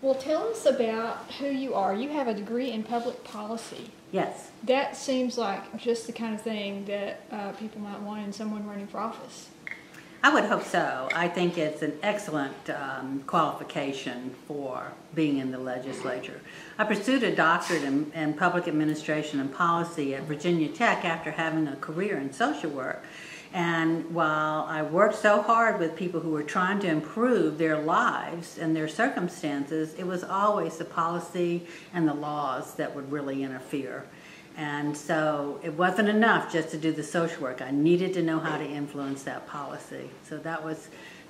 Well, tell us about who you are. You have a degree in public policy. Yes. That seems like just the kind of thing that people might want in someone running for office. I would hope so. I think it's an excellent qualification for being in the legislature. I pursued a doctorate in public administration and policy at Virginia Tech after having a career in social work. And while I worked so hard with people who were trying to improve their lives and their circumstances, it was always the policy and the laws that would really interfere. And so it wasn't enough just to do the social work. I needed to know how to influence that policy. So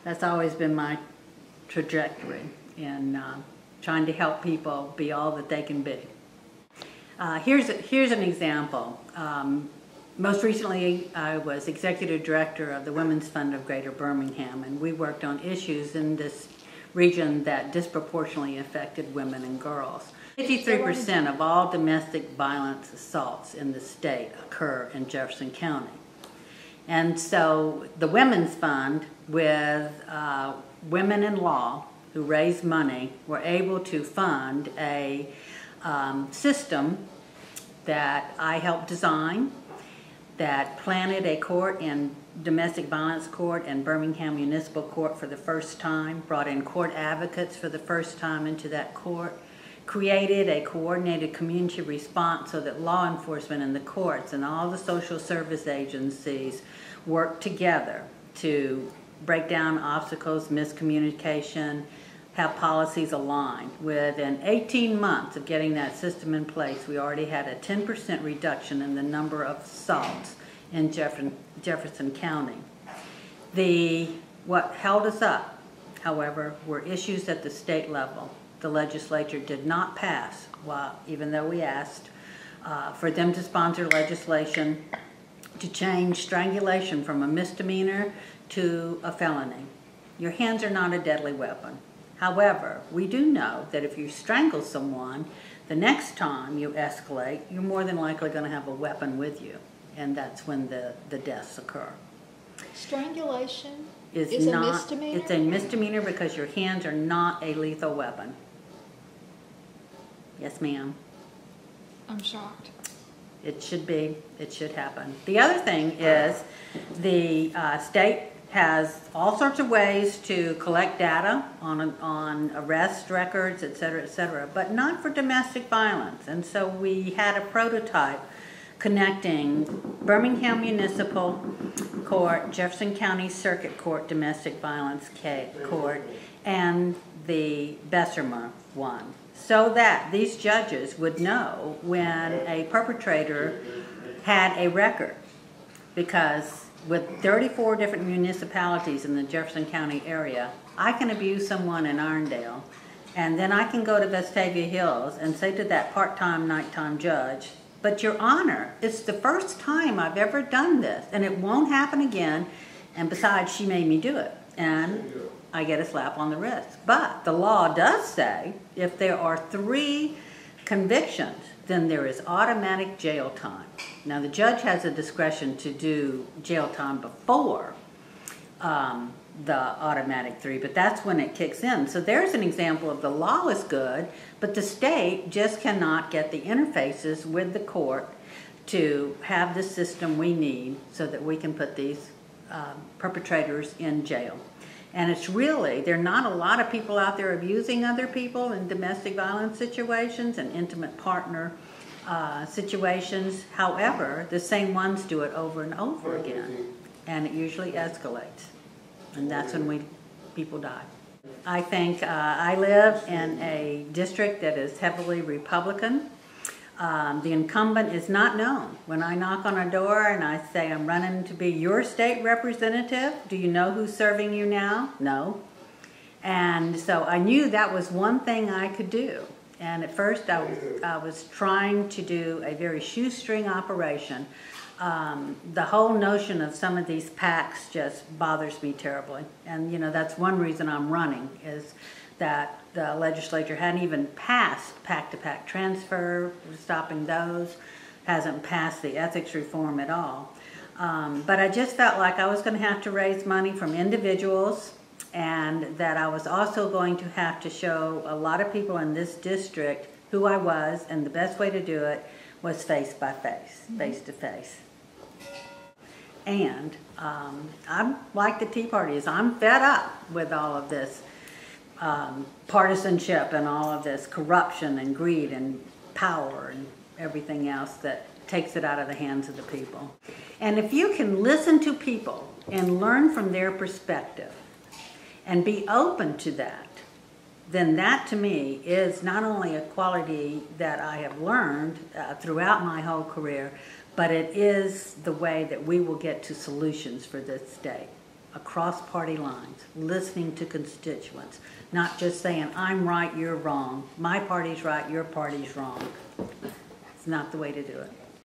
that's always been my trajectory in trying to help people be all that they can be. Here's an example. Most recently, I was executive director of the Women's Fund of Greater Birmingham, and we worked on issues in this region that disproportionately affected women and girls. 53% of all domestic violence assaults in the state occur in Jefferson County. And so the Women's Fund, with women in law who raised money, were able to fund a system that I helped design that planted a court in domestic violence court and Birmingham Municipal Court for the first time, brought in court advocates for the first time into that court, created a coordinated community response so that law enforcement and the courts and all the social service agencies work together to break down obstacles, miscommunication, have policies aligned. Within 18 months of getting that system in place, we already had a 10% reduction in the number of assaults in Jefferson County. What held us up, however, were issues at the state level. The legislature did not pass, even though we asked, for them to sponsor legislation to change strangulation from a misdemeanor to a felony. Your hands are not a deadly weapon. However, we do know that if you strangle someone, the next time you escalate, you're more than likely going to have a weapon with you, and that's when the deaths occur. Strangulation is a misdemeanor? It's a misdemeanor because your hands are not a lethal weapon. Yes, ma'am. I'm shocked. It should be. It should happen. The other thing is the state has all sorts of ways to collect data on arrest records, et cetera, but not for domestic violence. And so we had a prototype connecting Birmingham Municipal Court, Jefferson County Circuit Court Domestic Violence Court, and the Bessemer one, so that these judges would know when a perpetrator had a record. Because with 34 different municipalities in the Jefferson County area, I can abuse someone in Irondale, and then I can go to Vestavia Hills and say to that part-time, nighttime judge, "But Your Honor, it's the first time I've ever done this, and it won't happen again, and besides, she made me do it." And I get a slap on the wrist. But the law does say if there are 3 convictions, then there is automatic jail time. Now the judge has a discretion to do jail time before the automatic 3, but that's when it kicks in. So there's an example of the law is good, but the state just cannot get the interfaces with the court to have the system we need so that we can put these perpetrators in jail. And it's really, there are not a lot of people out there abusing other people in domestic violence situations and intimate partner situations. However, the same ones do it over and over again, and it usually escalates, and that's when people die. I think I live in a district that is heavily Republican. The incumbent is not known. When I knock on a door and I say, "I'm running to be your state representative, do you know who's serving you now?" No. And so I knew that was one thing I could do. And at first I was trying to do a very shoestring operation. The whole notion of some of these PACs just bothers me terribly. And you know, that's one reason I'm running, is that the legislature hadn't even passed PAC-to-PAC transfer, stopping those, hasn't passed the ethics reform at all. But I just felt like I was going to have to raise money from individuals and that I was also going to have to show a lot of people in this district who I was, and the best way to do it was face by face, face to face. And I'm like the Tea Party, I'm fed up with all of this partisanship and all of this corruption and greed and power and everything else that takes it out of the hands of the people. And if you can listen to people and learn from their perspective and be open to that, then that to me is not only a quality that I have learned throughout my whole career, but it is the way that we will get to solutions for this state, across party lines, listening to constituents, not just saying, I'm right, you're wrong, my party's right, your party's wrong. It's not the way to do it.